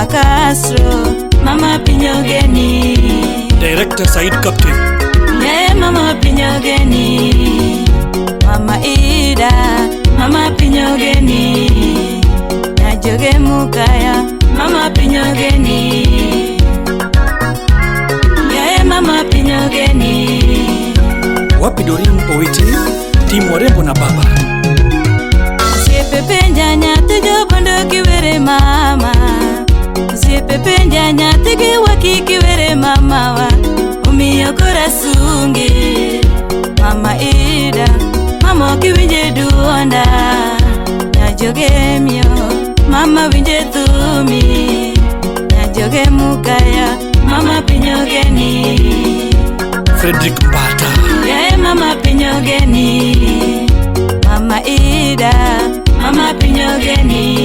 Mama Castro, Mama Pinyogeni, Director Said Captain. yeah, Mama Pinyogeni, Mama Ida, Mama Pinyogeni, Najoge Mukaya, Mama Pinyogeni, yeah, Mama Pinyogeni. Wapi Doreen Owiti, timu warembo na baba. Siepe njanya tiga bondo kiwere mama, siepe njanya tiga waki kiwere mama wa umiyo korasungi. Mama Ida, mama kiwinje duonda, najoge mio, mama winje thumi, najoge Mukaya, Mama Pinyogeni, Frederick Mbata, yeah, Mama Pinyogeni, Mama Ida, Mama Pinyogeni.